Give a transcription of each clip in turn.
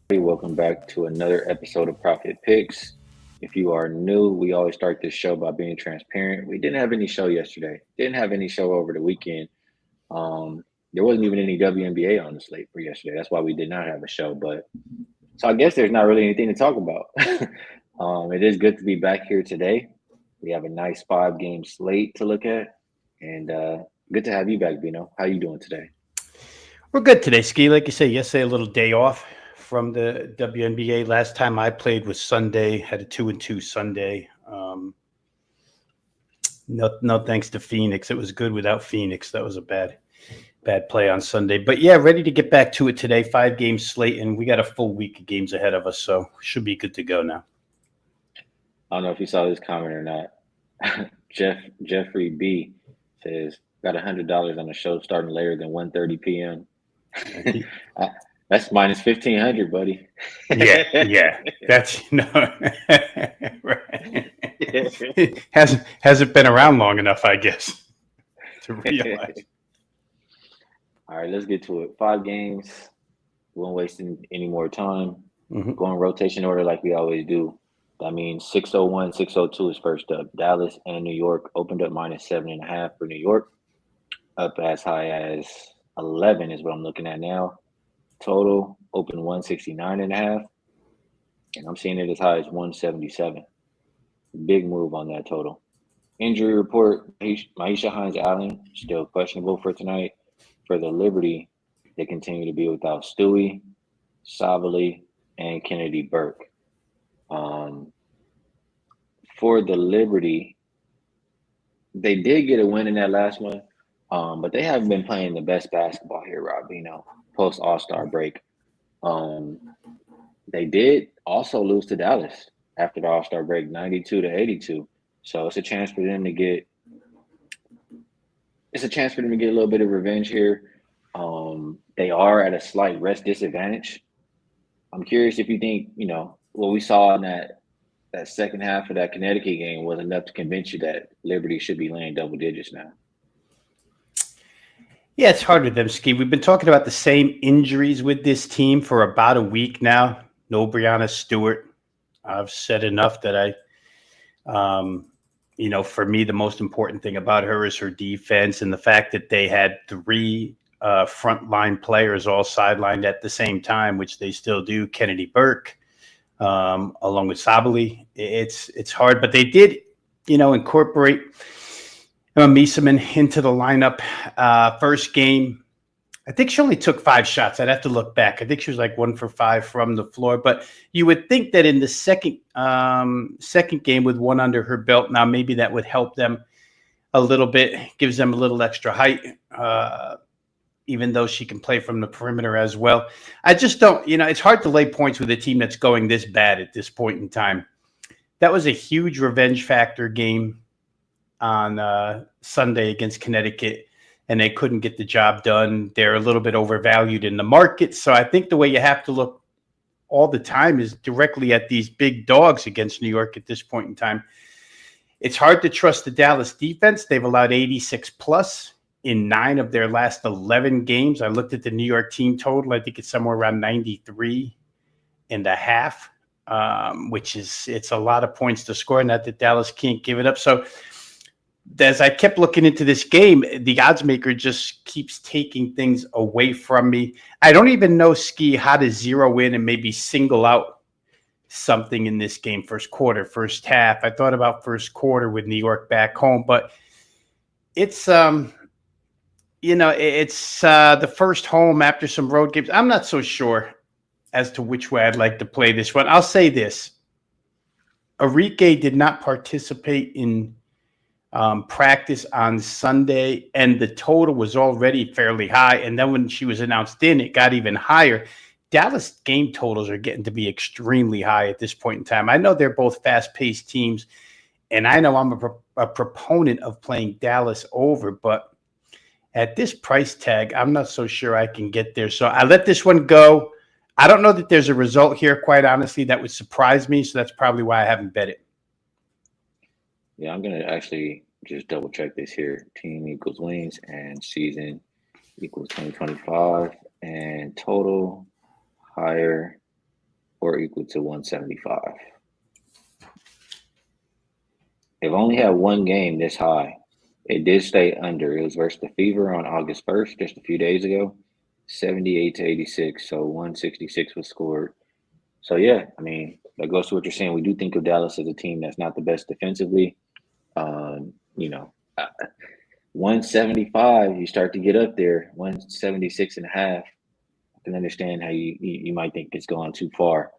Welcome back to another episode of Profit Picks. If you are new, we always start this show by being transparent. We didn't have any show yesterday. Didn't have any show over the weekend. There wasn't even any WNBA on the slate for yesterday. That's why we did not have a show. But so I guess there's not really anything to talk about. It is good to be back here today. We have a nice 5-game slate to look at, and good to have you back, Vino. How you doing today? We're good today, Skee. Like you say, yesterday a little day off from the WNBA. Last time I played was Sunday. Had a 2-2 Sunday. No thanks to Phoenix. It was good without Phoenix. That was a bad play on Sunday. But yeah, ready to get back to it today. 5-game slate, and we got a full week of games ahead of us, so should be good to go now. I don't know if you saw this comment or not. Jeffrey B says got $100 on the show starting later than 1:30 p.m. That's minus 1,500, buddy. Yeah. That's no. Right. Hasn't been around long enough, I guess, to realize. All right, let's get to it. 5 games. We won't waste any more time. Mm-hmm. Go in rotation order like we always do. That means 601, 602 is first up. Dallas and New York opened up minus 7.5 for New York. Up as high as 11 is what I'm looking at now. Total open 169.5. And I'm seeing it as high as 177. Big move on that total. Injury report, Maisha Hines-Allen still questionable for tonight. For the Liberty, they continue to be without Stewie, Sabali, and Kennedy Burke. For the Liberty, they did get a win in that last one, but they haven't been playing the best basketball here, Rob Veno, post All-Star break. They did also lose to Dallas after the All-Star break, 92-82. So it's a chance for them to get a little bit of revenge here. They are at a slight rest disadvantage. I'm curious if you think, what we saw in that second half of that Connecticut game was enough to convince you that Liberty should be laying double digits now. Yeah, it's hard with them, Ski. We've been talking about the same injuries with this team for about a week now. No Brianna Stewart. I've said enough that for me, the most important thing about her is her defense and the fact that they had 3 frontline players all sidelined at the same time, which they still do. Kennedy Burke, along with Sabali. It's hard, but they did, incorporate Mieseman into the lineup. First game, I think she only took 5 shots. I'd have to look back. I think she was like 1 for 5 from the floor. But you would think that in the second game with 1 under her belt, now maybe that would help them a little bit, gives them a little extra height, even though she can play from the perimeter as well. I just don't, it's hard to lay points with a team that's going this bad at this point in time. That was a huge revenge factor game on Sunday against Connecticut, and they couldn't get the job done. They're a little bit overvalued in the market. So I think the way you have to look all the time is directly at these big dogs against New York at this point in time. It's hard to trust the Dallas defense. They've allowed 86 plus in 9 of their last 11 games. I looked at the New York team total. I think it's somewhere around 93.5, which it's a lot of points to score. Not that Dallas can't give it up. So as I kept looking into this game, the odds maker just keeps taking things away from me. I don't even know, Skee, how to zero in and maybe single out something in this game. First quarter, first half. I thought about first quarter with New York back home, but it's it's the first home after some road games. I'm not so sure as to which way I'd like to play this one. I'll say this. Arike did not participate in practice on Sunday, and the total was already fairly high. And then when she was announced in, it got even higher. Dallas game totals are getting to be extremely high at this point in time. I know they're both fast-paced teams, and I know I'm a proponent of playing Dallas over, but at this price tag, I'm not so sure I can get there. So I let this one go. I don't know that there's a result here, quite honestly, that would surprise me. So that's probably why I haven't bet it. Yeah, I'm going to actually just double check this here. Team equals wins and season equals 2025 and total higher or equal to 175. They've only had one game this high. It did stay under. It was versus the Fever on August 1st, just a few days ago, 78-86. So 166 was scored. So yeah, I mean, that goes to what you're saying. We do think of Dallas as a team that's not the best defensively. You know, 175, you start to get up there, 176 and a half. I can understand how you might think it's going too far.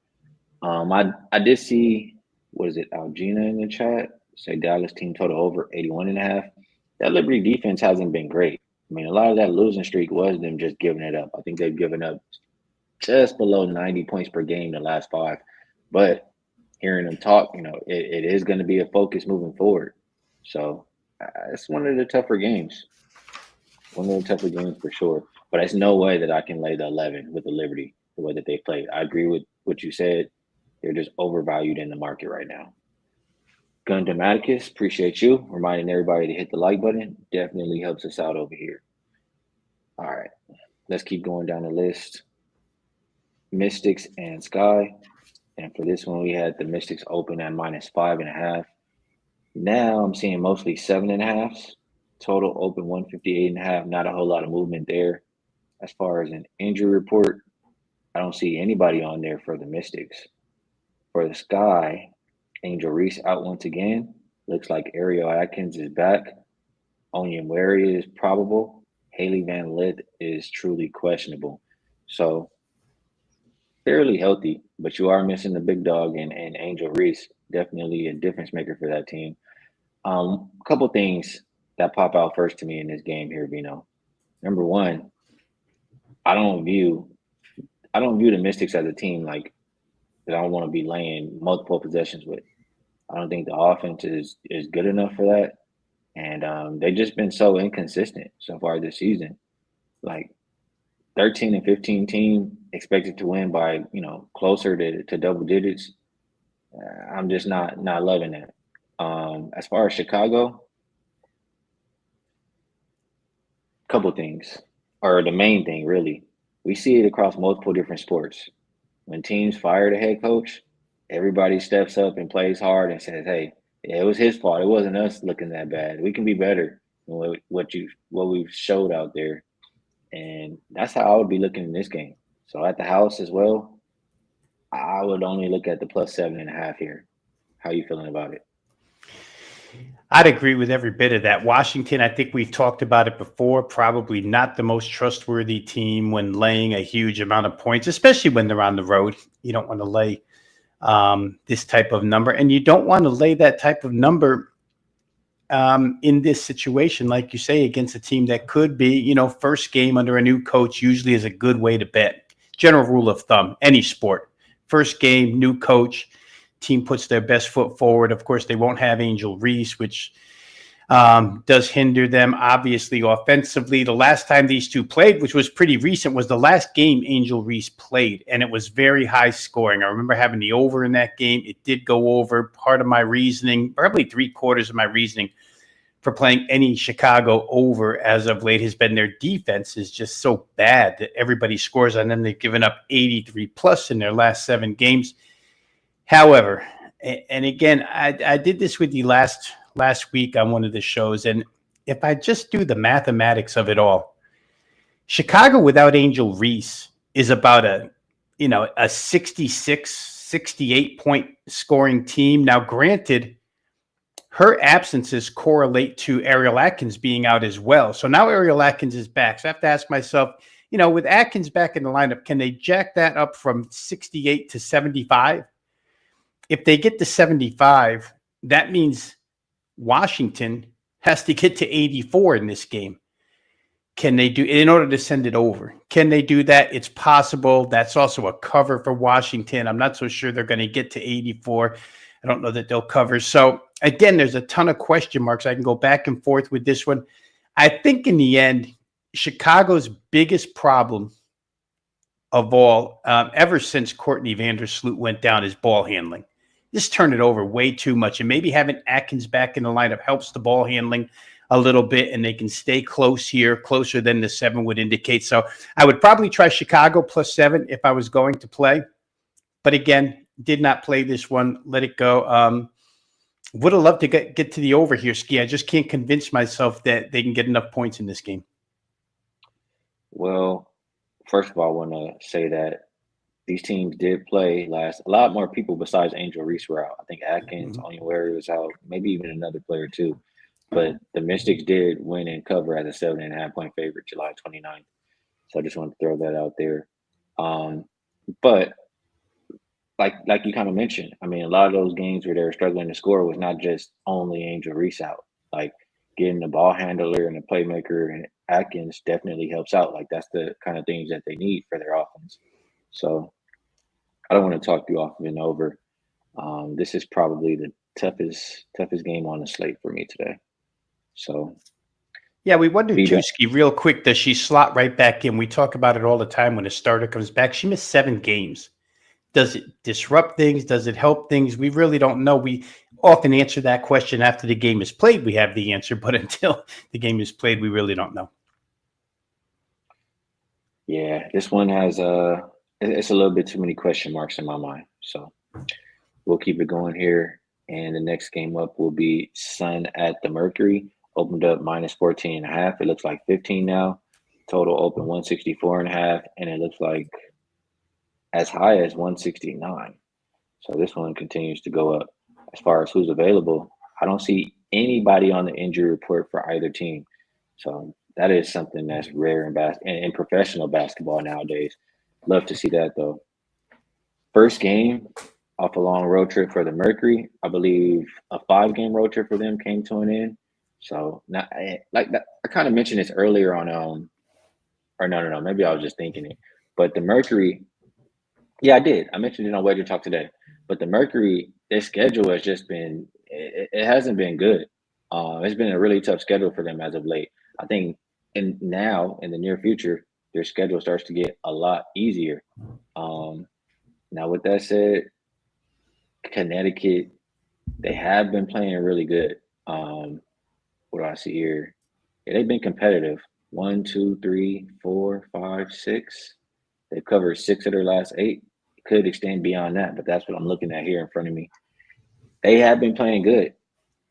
I did see, what is it, Algina in the chat? Say Dallas team total over 81 and a half. That Liberty defense hasn't been great. I mean, a lot of that losing streak was them just giving it up. I think they've given up just below 90 points per game the last 5. But hearing them talk, it is going to be a focus moving forward. So it's one of the tougher games. One of the tougher games for sure. But there's no way that I can lay the 11 with the Liberty the way that they played. I agree with what you said. They're just overvalued in the market right now. Gundamaticus, appreciate you reminding everybody to hit the like button. Definitely helps us out over here. All right, let's keep going down the list. Mystics and Sky. And for this one, we had the Mystics open at -5.5. Now I'm seeing mostly 7.5s. Total open 158.5. Not a whole lot of movement there. As far as an injury report, I don't see anybody on there for the Mystics. For the Sky, Angel Reese out once again. Looks like Ariel Atkins is back. Onyemwere is probable. Haley Van Lith is truly questionable. So fairly healthy, but you are missing the big dog and Angel Reese. Definitely a difference maker for that team. A couple things that pop out first to me in this game here, Vino. Number one, I don't view the Mystics as a team like that I want to be laying multiple possessions with. I don't think the offense is good enough for that. And they've just been so inconsistent so far this season. Like 13 and 15 team expected to win by, closer to double digits. I'm just not loving that. As far as Chicago, couple things, or the main thing really, we see it across multiple different sports. When teams fire the head coach, everybody steps up and plays hard and says, "Hey, yeah, it was his fault. It wasn't us looking that bad. We can be better than what we've showed out there." And that's how I would be looking in this game. So at the house as well, I would only look at the +7.5 here. How you feeling about it? I'd agree with every bit of that. Washington, I think we've talked about it before, probably not the most trustworthy team when laying a huge amount of points, especially when they're on the road. You don't want to lay this type of number, and you don't want to lay that type of number in this situation, like you say, against a team that could be, first game under a new coach usually is a good way to bet. General rule of thumb, any sport. First game, new coach, team puts their best foot forward. Of course, they won't have Angel Reese, which does hinder them, obviously, offensively. The last time these two played, which was pretty recent, was the last game Angel Reese played, and it was very high scoring. I remember having the over in that game. It did go over. Part of my reasoning, probably 3/4 of my reasoning for playing any Chicago over as of late has been their defense is just so bad that everybody scores on them. They've given up 83 plus in their last 7 games. However, and again, I did this with you last week on one of the shows, and if I just do the mathematics of it all, Chicago without Angel Reese is about a 66, 68 point scoring team. Now, granted, her absences correlate to Ariel Atkins being out as well. So now Ariel Atkins is back. So I have to ask myself, with Atkins back in the lineup, can they jack that up from 68 to 75? If they get to 75, that means Washington has to get to 84 in this game. Can they do in order to send it over? Can they do that? It's possible. That's also a cover for Washington. I'm not so sure they're going to get to 84. I don't know that they'll cover. So again, there's a ton of question marks. I can go back and forth with this one. I think in the end, Chicago's biggest problem of all, ever since Courtney Vandersloot went down, is ball handling. Just turn it over way too much. And maybe having Atkins back in the lineup helps the ball handling a little bit, and they can stay close here, closer than the 7 would indicate. So I would probably try Chicago +7 if I was going to play. But again, did not play this one. Let it go. Would have loved to get to the over here, Skee. I just can't convince myself that they can get enough points in this game. Well, first of all, I want to say that these teams did play last. A lot more people besides Angel Reese were out. I think Atkins, Onyenwere was out, maybe even another player too. But the Mystics did win and cover as a 7.5 point favorite July 29th. So I just want to throw that out there. But like you kind of mentioned, I mean, a lot of those games where they were struggling to score was not just only Angel Reese out. Like getting the ball handler and the playmaker and Atkins definitely helps out. Like that's the kind of things that they need for their offense. So I don't want to talk you off of an over. This is probably the toughest game on the slate for me today. So yeah, we wondered too, Skee, real quick, does she slot right back in? We talk about it all the time when a starter comes back. She missed 7 games. Does it disrupt things? Does it help things? We really don't know. We often answer that question after the game is played. We have the answer, but until the game is played, we really don't know. Yeah, this one has it's a little bit too many question marks in my mind. So we'll keep it going here. And the next game up will be Sun at the Mercury. Opened up minus 14.5. It looks like 15 now. Total open 164.5. And it looks like as high as 169. So this one continues to go up. As far as who's available, I don't see anybody on the injury report for either team. So that is something that's rare in professional basketball nowadays. Love to see that though. First game off a long road trip for the Mercury. I believe a 5-game road trip for them came to an end. So not like that. I kind of mentioned this earlier on or no, maybe I was just thinking it. But the Mercury, yeah, I did. I mentioned it on Wager Talk today. But the Mercury, their schedule has just been it hasn't been good. It's been a really tough schedule for them as of late. I think in the near future, their schedule starts to get a lot easier. Now with that said, Connecticut, they have been playing really good. What do I see here? Yeah, they've been competitive. 1, 2, 3, 4, 5, 6. They've covered 6 of their last 8. It could extend beyond that, but that's what I'm looking at here in front of me. They have been playing good.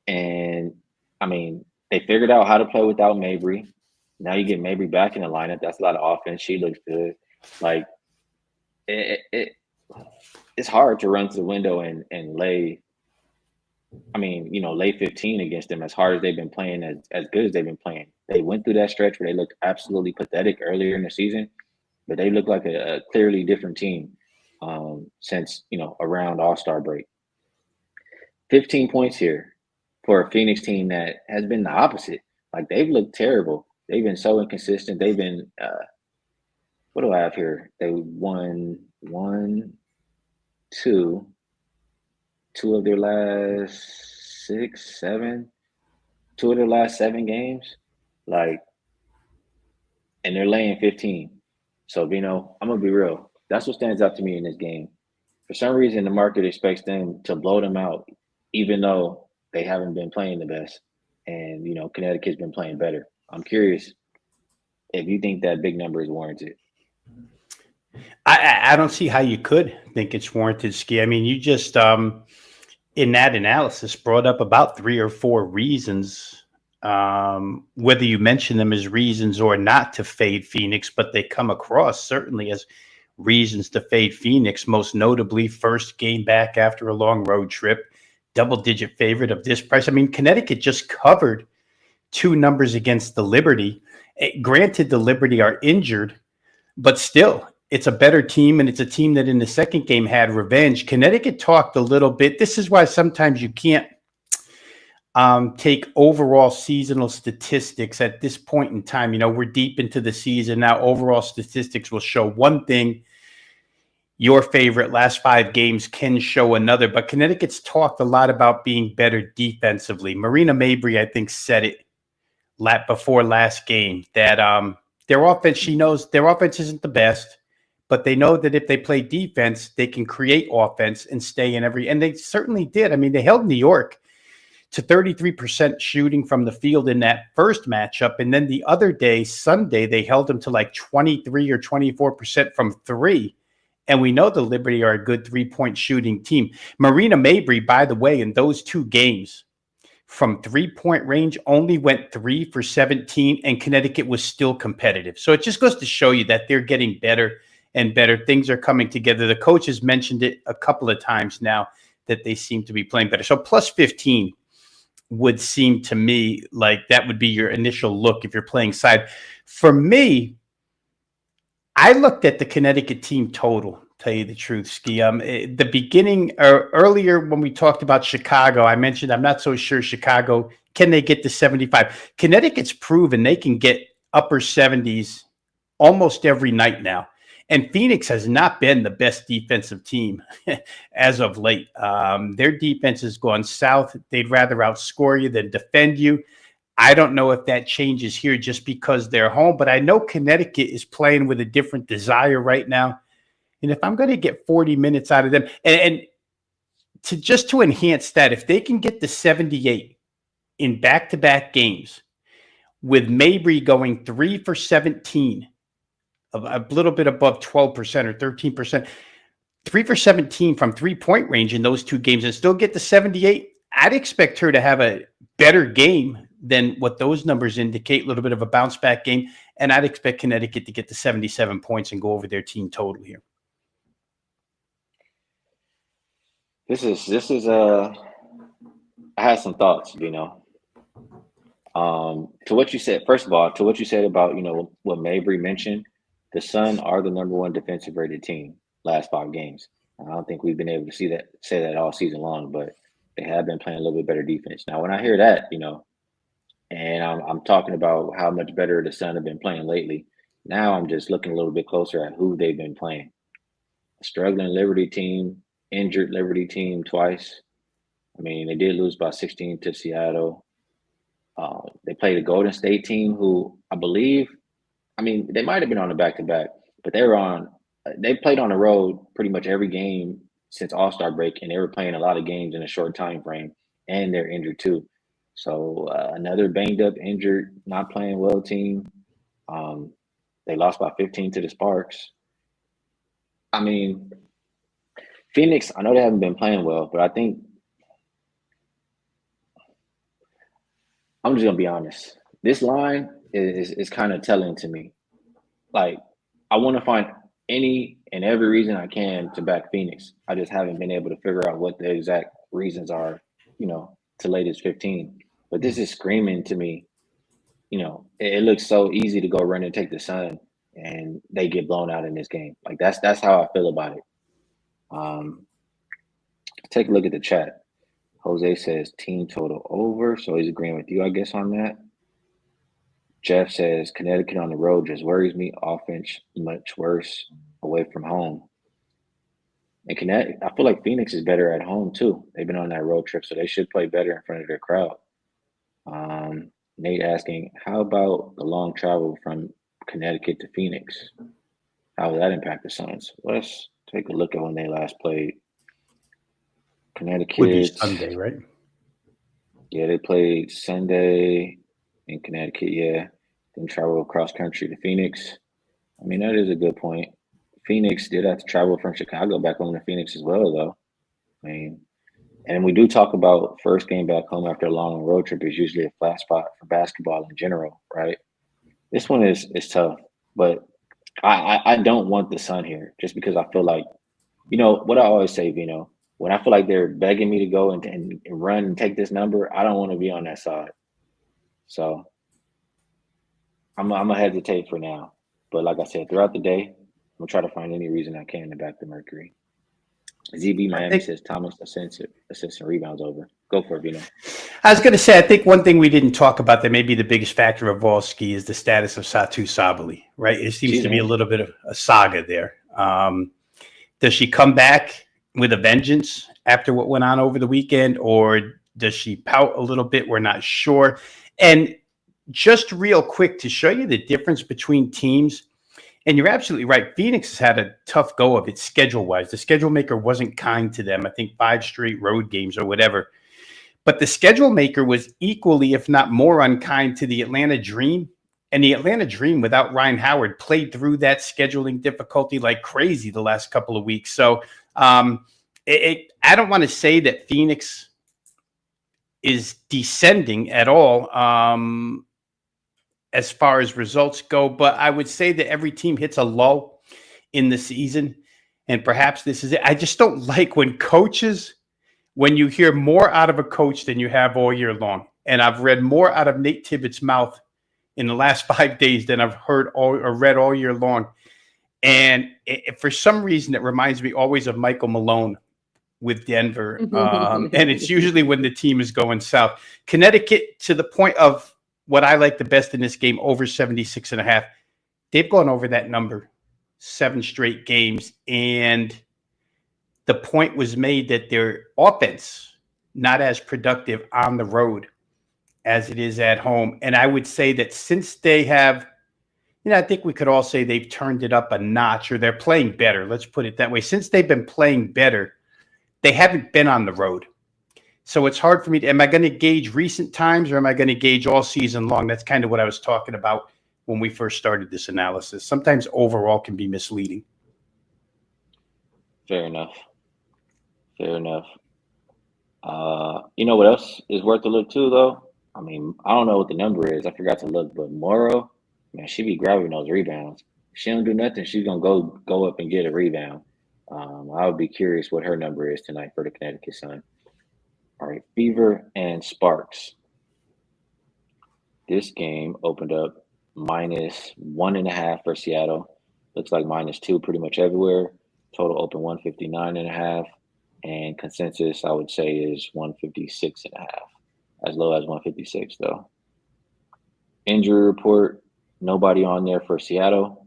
And I mean, they figured out how to play without Mabry. Now you get Mabry back in the lineup. That's a lot of offense. She looks good. Like it's hard to run to the window and lay. I mean, lay 15 against them as hard as they've been playing, as good as they've been playing. They went through that stretch where they looked absolutely pathetic earlier in the season, but they look like a clearly different team since around All-Star break. 15 points here for a Phoenix team that has been the opposite. Like they've looked terrible. They've been so inconsistent. They've been what do I have here? They won 1, 2 of their last 6, 7, 2 of their last 7 games. Like, and they're laying 15. So, Veno, I'm gonna be real. That's what stands out to me in this game. For some reason, the market expects them to blow them out, even though they haven't been playing the best. And Connecticut's been playing better. I'm curious if you think that big number is warranted. I don't see how you could think it's warranted, Skee. I mean, you just in that analysis brought up about 3 or 4 reasons, whether you mention them as reasons or not to fade Phoenix, but they come across certainly as reasons to fade Phoenix, most notably first game back after a long road trip, double-digit favorite of this price. I mean, Connecticut just covered 2 numbers against the Liberty. Granted, the Liberty are injured, but still, it's a better team, and it's a team that in the second game had revenge. Connecticut talked a little bit. This is why sometimes you can't take overall seasonal statistics at this point in time. We're deep into the season now. Overall statistics will show one thing. Your favorite last 5 games can show another. But Connecticut's talked a lot about being better defensively. Marina Mabry, I think, said it before last game that their offense, she knows their offense isn't the best, but they know that if they play defense, they can create offense and stay in and they certainly did. I mean, they held New York to 33% shooting from the field in that first matchup. And then the other day, Sunday, they held them to like 23 or 24% from 3. And we know the Liberty are a good 3-point shooting team. Marina Mabry, by the way, in those 2 games from 3-point range only went 3 for 17, and Connecticut was still competitive. So it just goes to show you that they're getting better and better. Things are coming together. The coach has mentioned it a couple of times now that they seem to be playing better. So plus 15 would seem to me like that would be your initial look if you're playing side. For me, I looked at the Connecticut team total, tell you the truth, Skee. The beginning or earlier when we talked about Chicago, I mentioned I'm not so sure Chicago, can they get to 75? Connecticut's proven they can get upper 70s almost every night now. And Phoenix has not been the best defensive team as of late. Their defense has gone south. They'd rather outscore you than defend you. I don't know if that changes here just because they're home, but I know Connecticut is playing with a different desire right now. And if I'm going to get 40 minutes out of them, and to enhance that, if they can get to 78 in back-to-back games with Mabry going 3 for 17, a little bit above 12% or 13%, 3 for 17 from 3-point range in those 2 games and still get to 78, I'd expect her to have a better game than what those numbers indicate, a little bit of a bounce back game. And I'd expect Connecticut to get to 77 points and go over their team total here. I had some thoughts, Veno. To what you said, first of all, to what you said about, what Mabry mentioned, the Sun are the number 1 defensive rated team last 5 games. I don't think we've been able to say that all season long, but they have been playing a little bit better defense. Now, when I hear that, and I'm talking about how much better the Sun have been playing lately, now I'm just looking a little bit closer at who they've been playing. A struggling Liberty team, injured Liberty team twice. I mean, they did lose by 16 to Seattle. They played a Golden State team who I believe, they might have been on a back-to-back, but they played on the road pretty much every game since All-Star break, and they were playing a lot of games in a short time frame, and they're injured too. So another banged-up, injured, not playing well team. They lost by 15 to the Sparks. Phoenix, I know they haven't been playing well, but I think I'm just going to be honest. This line is kind of telling to me. Like, I want to find any and every reason I can to back Phoenix. I just haven't been able to figure out what the exact reasons are, to lay this 15. But this is screaming to me, it looks so easy to go run and take the Sun, and they get blown out in this game. Like, that's how I feel about it. Take a look at the chat. Jose says team total over, so he's agreeing with you, I guess, on that. Jeff says Connecticut on the road just worries me. Offense much worse away from home. And Connecticut, I feel like Phoenix is better at home too. They've been on that road trip, so they should play better in front of their crowd. Nate asking, how about the long travel from Connecticut to Phoenix? How will that impact the Suns? Let's take a look at when they last played. Connecticut. Would be Sunday, right? Yeah, they played Sunday in Connecticut, yeah. Then travel across country to Phoenix. That is a good point. Phoenix did have to travel from Chicago back home to Phoenix as well, though. And we do talk about first game back home after a long road trip is usually a flat spot for basketball in general, right? This one is tough, but I don't want the Sun here just because I feel like, what I always say, Veno, when I feel like they're begging me to go and run and take this number, I don't want to be on that side. So I'm going to hesitate for now. But like I said, throughout the day, I'm going to try to find any reason I can to back the Mercury. ZB Miami says Thomas assists and rebounds over. Go for it, Veno. I was going to say, I think one thing we didn't talk about that may be the biggest factor of all, Skee, is the status of Satu Sabali, right? It seems to be a little bit of a saga there. Does she come back with a vengeance after what went on over the weekend, or does she pout a little bit? We're not sure. And just real quick to show you the difference between teams, and you're absolutely right. Phoenix has had a tough go of it schedule-wise. The schedule maker wasn't kind to them. I think 5 straight road games or whatever. But the schedule maker was equally, if not more, unkind to the Atlanta Dream And the Atlanta Dream without Ryan Howard played through that scheduling difficulty like crazy the last couple of weeks. So I don't want to say that Phoenix is descending at all as far as results go, but I would say that every team hits a lull in the season, and perhaps this is it. I just don't like when you hear more out of a coach than you have all year long. And I've read more out of Nate Tibbetts' mouth in the last 5 days than I've heard or read all year long. And for some reason, it reminds me always of Michael Malone with Denver. And it's usually when the team is going south. Connecticut, to the point of what I like the best in this game, over 76.5. They've gone over that number 7 straight games. And the point was made that their offense not as productive on the road as it is at home. And I would say that since they have, I think we could all say they've turned it up a notch, or they're playing better. Let's put it that way. Since they've been playing better, they haven't been on the road. So it's hard for me am I going to gauge recent times, or am I going to gauge all season long? That's kind of what I was talking about when we first started this analysis. Sometimes overall can be misleading. Fair enough. You know what else is worth a look too, though? I mean, I don't know what the number is. I forgot to look, but Morrow, man, she be grabbing those rebounds. If she don't do nothing, she's gonna go up and get a rebound. I would be curious what her number is tonight for the Connecticut Sun. All right, Fever and Sparks. This game opened up -1.5 for Seattle. Looks like -2 pretty much everywhere. Total open 159.5. And consensus, I would say, is 156.5. As low as 156, though. Injury report, nobody on there for Seattle.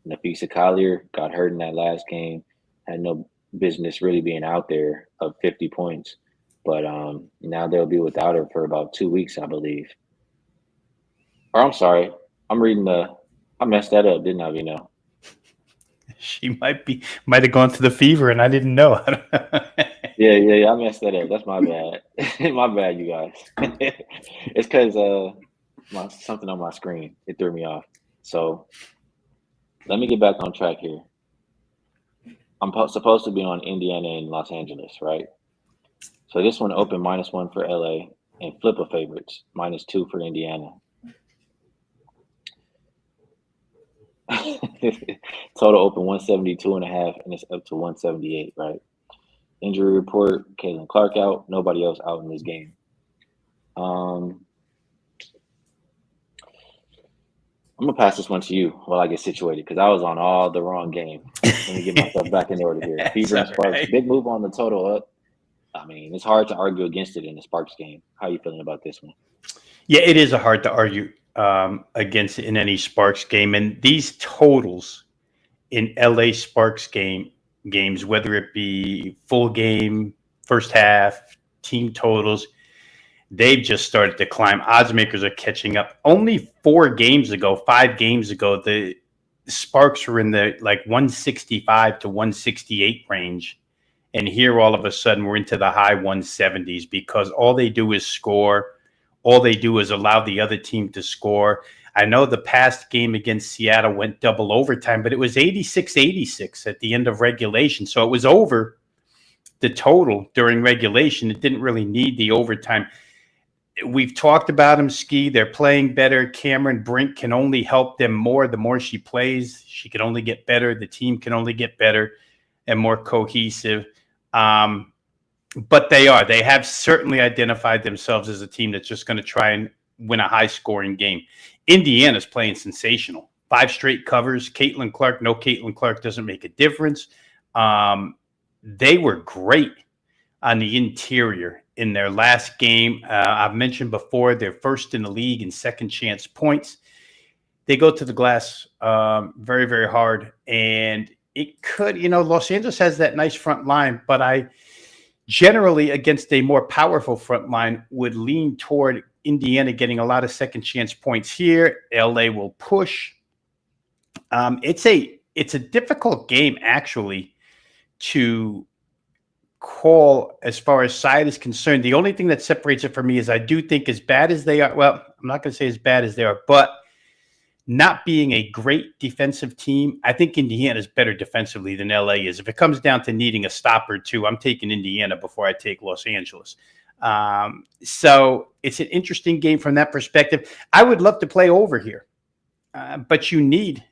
Nafisa Collier got hurt in that last game. Had no business really being out there of 50 points. But now they'll be without her for about 2 weeks, I believe. Or I'm sorry. I messed that up, didn't I, Veno? She might have gone to the Fever and I didn't know. Yeah, I messed that up. That's my bad. My bad, you guys. It's because something on my screen, it threw me off. So let me get back on track here. I'm supposed to be on Indiana and Los Angeles, right? So this one opened -1 for LA and flip of favorites, -2 for Indiana. Total open 172.5, and it's up to 178, right? Injury report, Caitlin Clark out. Nobody else out in this game. I'm going to pass this one to you while I get situated, because I was on all the wrong game. Let me get myself back in order here. Fever and Sparks, right. Big move on the total up. I mean, it's hard to argue against it in the Sparks game. How are you feeling about this one? Yeah, it is hard to argue against in any Sparks game. And these totals in LA Sparks games, whether it be full game, first half, team totals, they've just started to climb. Odds makers are catching up. Only 5 games ago, the Sparks were in the 165 to 168 range. And here, all of a sudden, we're into the high 170s because all they do is score. All they do is allow the other team to score. I know the past game against Seattle went double overtime, but it was 86-86 at the end of regulation. So it was over the total during regulation. It didn't really need the overtime. We've talked about them, Skee. They're playing better. Cameron Brink can only help them more. The more she plays, she can only get better. The team can only get better and more cohesive. But they have certainly identified themselves as a team that's just going to try and win a high-scoring game. Indiana's playing sensational. 5 straight covers. Caitlin Clark, no Caitlin Clark doesn't make a difference. They were great on the interior in their last game. I've mentioned before, they're first in the league in second chance points. They go to the glass very, very hard. And it could, Los Angeles has that nice front line, but I generally, against a more powerful front line, would lean toward Indiana getting a lot of second chance points here. LA will push. It's a difficult game, actually, to call as far as side is concerned. The only thing that separates it for me is I do think, as bad as they are, well, I'm not going to say as bad as they are, but not being a great defensive team, I think Indiana's better defensively than LA is. If it comes down to needing a stop or two, I'm taking Indiana before I take Los Angeles. So it's an interesting game from that perspective. I would love to play over here, but you need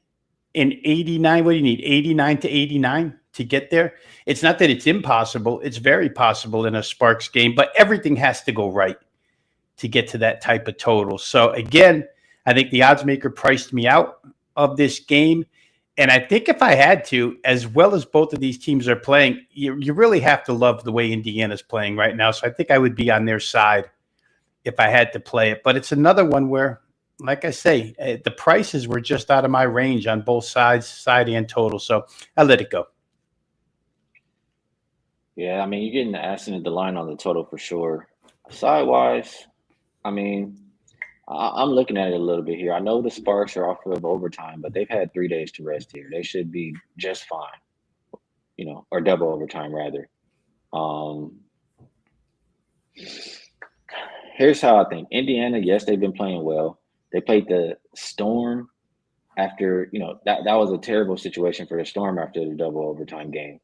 an 89. What do you need? 89 to 89 to get there. It's not that it's impossible. It's very possible in a Sparks game, but everything has to go right to get to that type of total. So again, I think the odds maker priced me out of this game. And I think if I had to, as well as both of these teams are playing, you really have to love the way Indiana's playing right now. So I think I would be on their side if I had to play it. But it's another one where, like I say, the prices were just out of my range on both sides, side and total. So I let it go. Yeah, I mean, you're getting the ass into the line on the total for sure. Side-wise, I mean, I'm looking at it a little bit here. I know the Sparks are off of overtime, but they've had 3 days to rest here. They should be just fine, or double overtime rather. Here's how I think. Indiana, yes, they've been playing well. They played the Storm after, that was a terrible situation for the Storm after the double overtime game.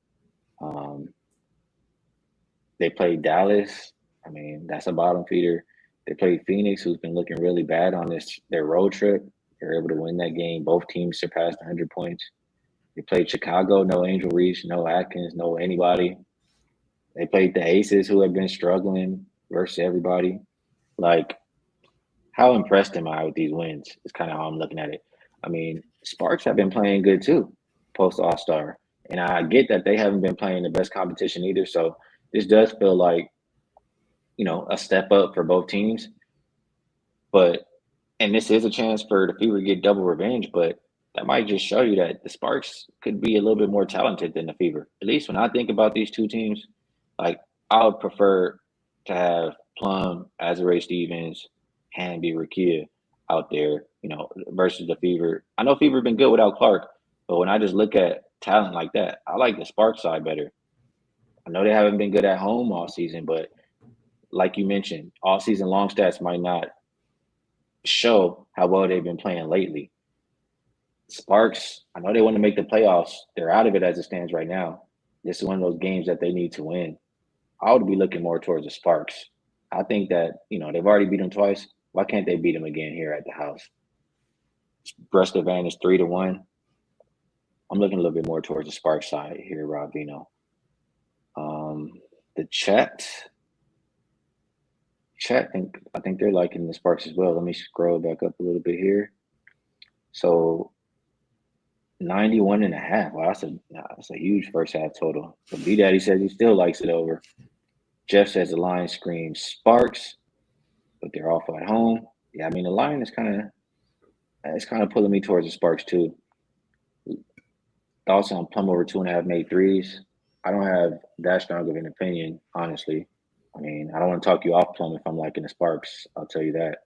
They played Dallas. I mean, that's a bottom feeder. They played Phoenix, who's been looking really bad on their road trip. They're able to win that game. Both teams surpassed 100 points. They played Chicago, no Angel Reese, no Atkins, no anybody. They played the Aces, who have been struggling versus everybody. Like, how impressed am I with these wins? Is kind of how I'm looking at it. I mean, Sparks have been playing good too, post All-Star. And I get that they haven't been playing the best competition either. So this does feel like, a step up for both teams. And this is a chance for the Fever to get double revenge, but that might just show you that the Sparks could be a little bit more talented than the Fever. At least when I think about these two teams, like, I would prefer to have Plum, Azare Stevens, Hanby, Rakia out there, versus the Fever. I know Fever been good without Clark, but when I just look at talent like that, I like the Sparks side better. I know they haven't been good at home all season, but like you mentioned, all season long stats might not show how well they've been playing lately. Sparks, I know they want to make the playoffs. They're out of it as it stands right now. This is one of those games that they need to win. I would be looking more towards the Sparks. I think that, they've already beat them twice. Why can't they beat them again here at the house? Breast advantage 3-1. I'm looking a little bit more towards the Sparks side here, Rob Veno. The chat, I think they're liking the Sparks as well. Let me scroll back up a little bit here. So 91.5. Wow, that's a huge first half total. But B Daddy says he still likes it over. Jeff says the line screams Sparks, but they're off at home. Yeah, I mean, the line is kind of pulling me towards the Sparks too. Thoughts on Plum over 2.5 made threes? I don't have that strong of an opinion, honestly. I mean, I don't want to talk you off Plum if I'm liking the Sparks. I'll tell you that.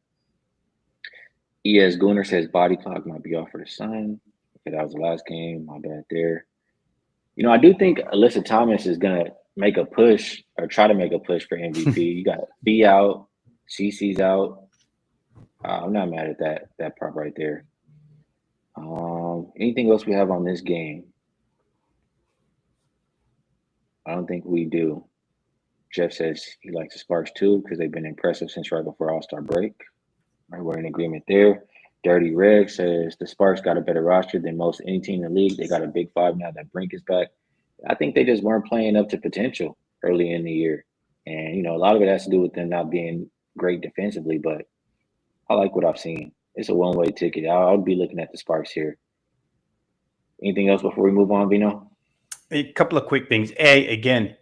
ES Gooner says body clock might be off for the Sun. Okay, that was the last game. My bad there. I do think Alyssa Thomas is going to make a push or try to make a push for MVP. You got B out, CC's out. I'm not mad at that part right there. Anything else we have on this game? I don't think we do. Jeff says he likes the Sparks too because they've been impressive since right before All-Star break. Right, we're in agreement there. Dirty Reg says the Sparks got a better roster than most any team in the league. They got a big five now that Brink is back. I think they just weren't playing up to potential early in the year. And, a lot of it has to do with them not being great defensively, but I like what I've seen. It's a one-way ticket. I'll be looking at the Sparks here. Anything else before we move on, Vino? A couple of quick things. Again,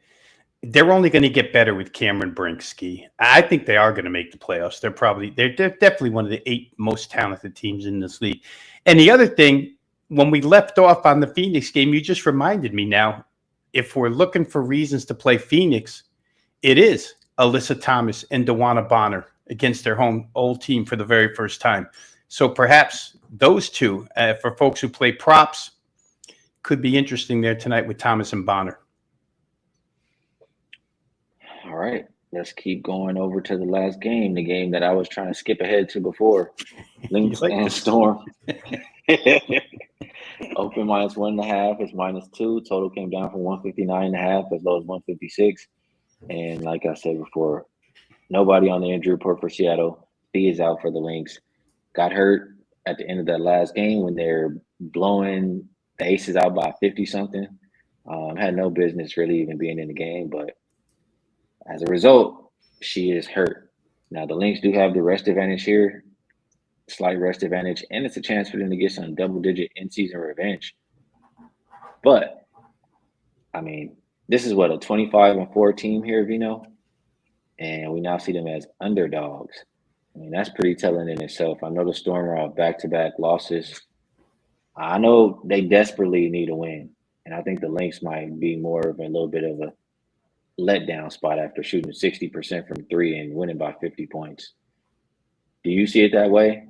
they're only going to get better with Cameron Brink, Skee. I think they are going to make the playoffs. They're definitely one of the 8 most talented teams in this league. And the other thing, when we left off on the Phoenix game, you just reminded me now, if we're looking for reasons to play Phoenix, it is Alyssa Thomas and DeWanna Bonner against their old team for the very first time. So perhaps those two, for folks who play props, could be interesting there tonight with Thomas and Bonner. All right. let's keep going over to the last game, the game that I was trying to skip ahead to before. You Lynx like and this? Storm. Open -1.5, it's -2. Total came down from 159.5 as low as 156. And like I said before, nobody on the injury report for Seattle. Skee is out for the Lynx. Got hurt at the end of that last game when they're blowing the Aces out by 50 something. Had no business really even being in the game, but as a result, she is hurt. Now the Lynx do have the rest advantage here, slight rest advantage, and it's a chance for them to get some double-digit in-season revenge. But I mean, this is what, a 25-4 team here, Vino, and we now see them as underdogs. I mean, that's pretty telling in itself. I know the Storm are off back-to-back losses. I know they desperately need a win, and I think the Lynx might be more of a little bit of a letdown spot after shooting 60% from three and winning by 50 points. Do you see it that way?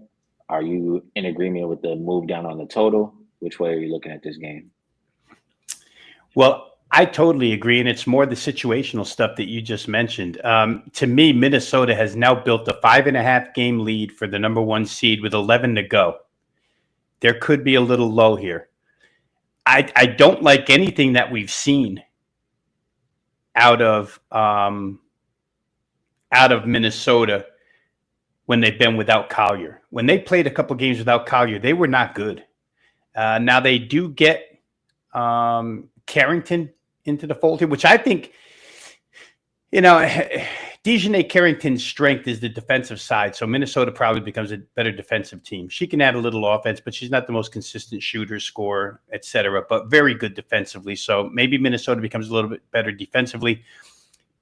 Are you in agreement with the move down on the total? Which way are you looking at this game? Well, I totally agree, and it's more the situational stuff that you just mentioned. To me, Minnesota has now built a 5.5 game lead for the number one seed with 11 to go. There could be a little low here. I don't like anything that we've seen out of Minnesota when they've been without Collier. When they played a couple games without Collier, they were not good. Now they do get Carrington into the fold here, which I think, Dejanay Carrington's strength is the defensive side, so Minnesota probably becomes a better defensive team. She can add a little offense, but she's not the most consistent shooter, scorer, etc., but very good defensively. So maybe Minnesota becomes a little bit better defensively.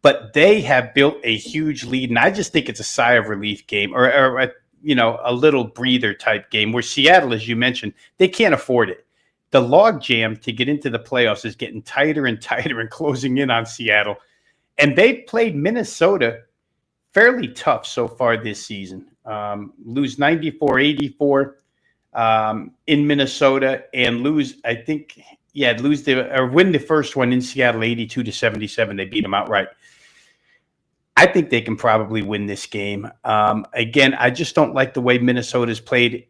But they have built a huge lead, and I just think it's a sigh of relief game or a little breather type game where Seattle, as you mentioned, they can't afford it. The log jam to get into the playoffs is getting tighter and tighter and closing in on Seattle. And they've played Minnesota fairly tough so far this season. Lose 94-84 in Minnesota and lose, I think, win the first one in Seattle 82-77. They beat them outright. I think they can probably win this game. Again, I just don't like the way Minnesota's played.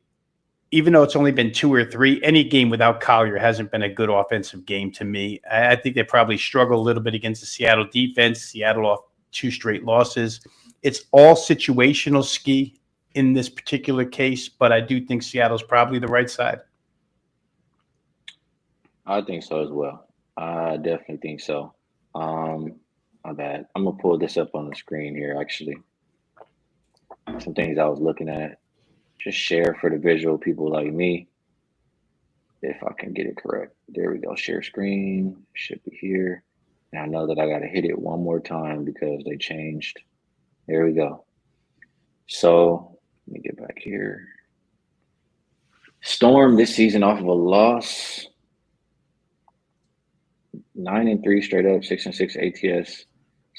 Even though it's only been 2 or 3, any game without Collier hasn't been a good offensive game to me. I think they probably struggle a little bit against the Seattle defense. Seattle off 2 straight losses. It's all situational, Skee, in this particular case, but I do think Seattle's probably the right side. I think so as well. I definitely think so. My bad. I'm gonna pull this up on the screen here. Actually, some things I was looking at. Just share for the visual people like me. If I can get it correct. There we go. Share screen should be here. And I know that I gotta hit it one more time because they changed. There we go. So let me get back here. Storm this season off of a loss. 9-3 straight up, 6-6 ATS,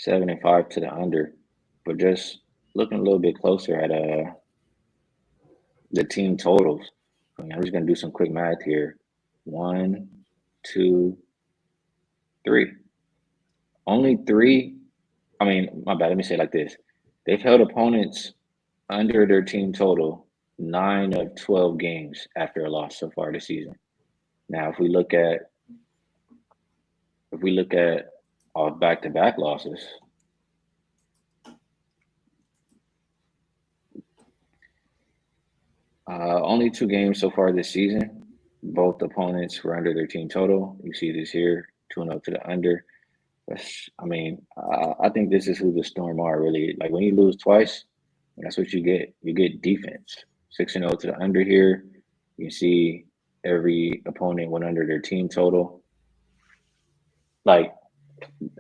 7-5 to the under. But just looking a little bit closer at the team totals. I'm just gonna do some quick math here. 1, 2, 3. Only 3. I mean, my bad. Let me say it like this: they've held opponents under their team total 9 of 12 games after a loss so far this season. Now, if we look at back-to-back losses, only 2 games so far this season. Both opponents were under their team total. You see this here, 2-0 to the under. I think this is who the Storm are really. Like when you lose twice, that's what you get. You get defense. 6-0 to the under here. You see every opponent went under their team total. Like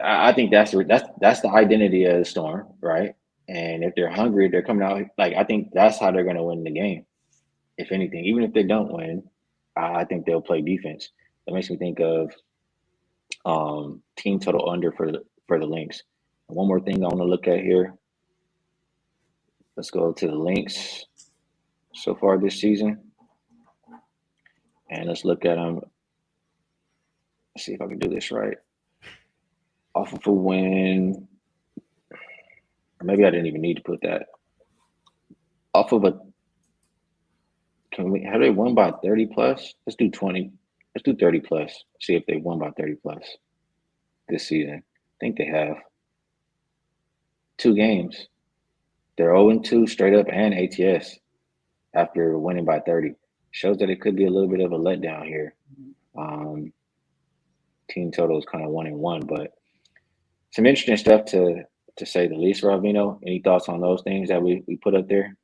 I think that's the identity of the Storm, right? And if they're hungry, they're coming out. Like I think that's how they're going to win the game. If anything, even if they don't win, I think they'll play defense. That makes me think of team total under for the Lynx. And one more thing I want to look at here. Let's go to the Lynx so far this season, and let's look at them. Let's see if I can do this right. Off of a win, Or maybe I didn't even need to put that. Off of a, have they won by 30 plus? Let's do 20. Let's do 30 plus. See if they won by 30 plus this season. I think they have 2 games. They're 0-2 straight up and ATS after winning by 30. Shows that it could be a little bit of a letdown here. Team total is kind of 1-1, but some interesting stuff to say the least. Rob Veno, any thoughts on those things that we put up there?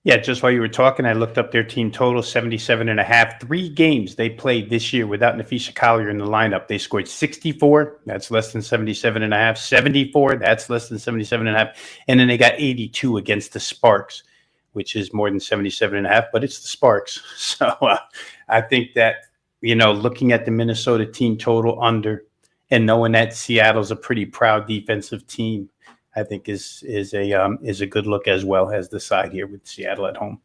Yeah, just while you were talking, I looked up their team total, 77.5. 3 games they played this year without Nafisha Collier in the lineup. They scored 64. That's less than 77.5. 74. That's less than 77.5. And then they got 82 against the Sparks, which is more than 77.5, but it's the Sparks. So I think that, looking at the Minnesota team total under and knowing that Seattle's a pretty proud defensive team, I think is a good look as well as the side here with Seattle at home.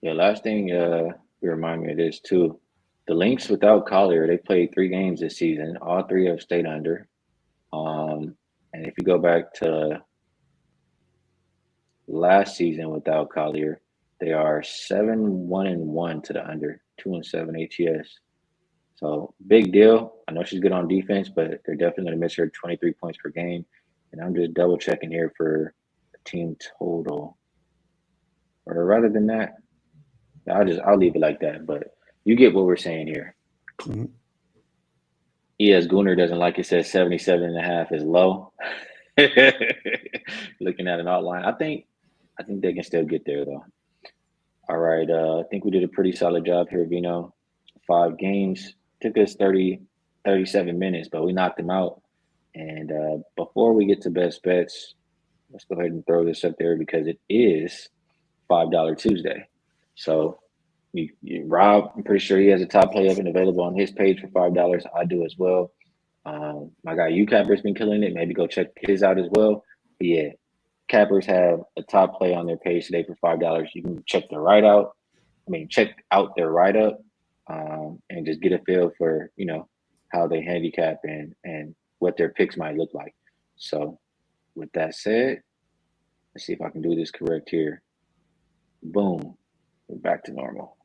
Yeah, last thing you remind me of this too. The Lynx without Collier, they played 3 games this season. All 3 have stayed under. And if you go back to last season without Collier, they are 7-1-1 to the under, 2-7 ATS. So big deal. I know she's good on defense, but they're definitely going to miss her 23 points per game. And I'm just double checking here for the team total. Or rather than that, I'll leave it like that. But you get what we're saying here. Mm-hmm. ES Gunnar doesn't like it. Says 77.5 is low. Looking at an outline, I think they can still get there though. All right, I think we did a pretty solid job here, Veno. 5 games. Took us 37 minutes, but we knocked them out. And before we get to best bets, let's go ahead and throw this up there because it is $5 Tuesday. So Rob, I'm pretty sure he has a top play up and available on his page for $5. I do as well. My guy U-Capper's been killing it. Maybe go check his out as well. But yeah, Cappers have a top play on their page today for $5. You can check their write-out. Check out their write-up and just get a feel for, how they handicap and what their picks might look like. So with that said, let's see if I can do this correct here. Boom. We're back to normal.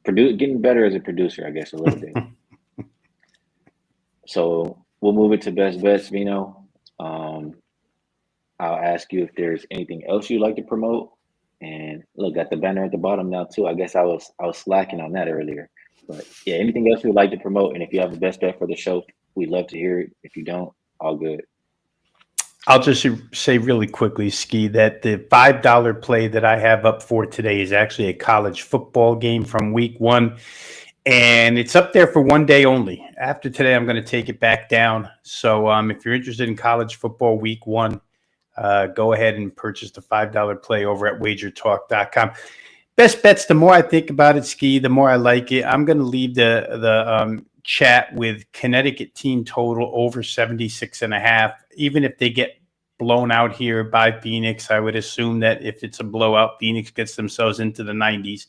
Getting better as a producer, I guess, a little bit. So we'll move it to best bets, Veno. I'll ask you if there's anything else you'd like to promote. And look, got the banner at the bottom now too. I guess I was slacking on that earlier. But yeah, anything else you'd like to promote? And if you have the best bet for the show, we'd love to hear it. If you don't, all good. I'll just say really quickly, Skee, that the $5 play that I have up for today is actually a college football game from week 1. And it's up there for 1 day only. After today, I'm going to take it back down. So if you're interested in college football week 1, go ahead and purchase the $5 play over at wagertalk.com. Best bets, the more I think about it, Skee, the more I like it. I'm going to leave the chat with Connecticut team total over 76.5. Even if they get blown out here by Phoenix, I would assume that if it's a blowout, Phoenix gets themselves into the 90s.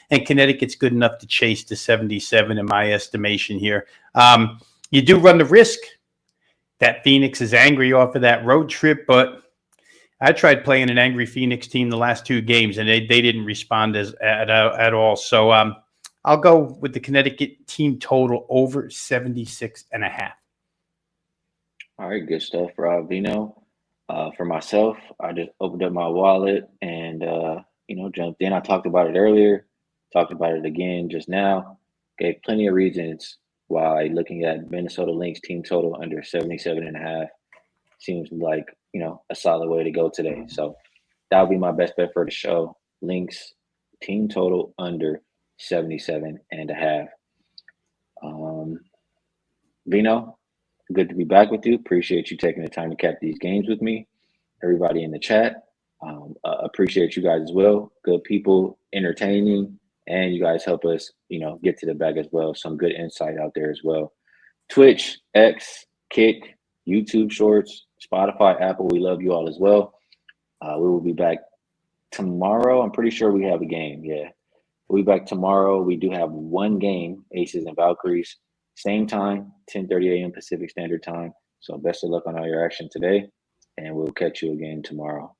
And Connecticut's good enough to chase to 77 in my estimation here. You do run the risk that Phoenix is angry off of that road trip, but I tried playing an angry Phoenix team the last 2 games, and they didn't respond at all. So I'll go with the Connecticut team total over 76.5. All right, good stuff, Rob Veno. For myself, I just opened up my wallet and jumped in. I talked about it earlier, talked about it again just now. Gave plenty of reasons why looking at Minnesota Lynx team total under 77.5 seems like a solid way to go today. So that would be my best bet for the show. Lynx team total under 77.5. Veno, good to be back with you. Appreciate you taking the time to cap these games with me. Everybody in the chat, appreciate you guys as well. Good people, entertaining, and you guys help us, get to the bag as well. Some good insight out there as well. Twitch, X, Kick, YouTube Shorts, Spotify, Apple, we love you all as well. We will be back tomorrow. I'm pretty sure we have a game. Yeah. We'll be back tomorrow. We do have 1 game, Aces and Valkyries. Same time, 10:30 a.m. Pacific Standard Time. So best of luck on all your action today. and we'll catch you again tomorrow.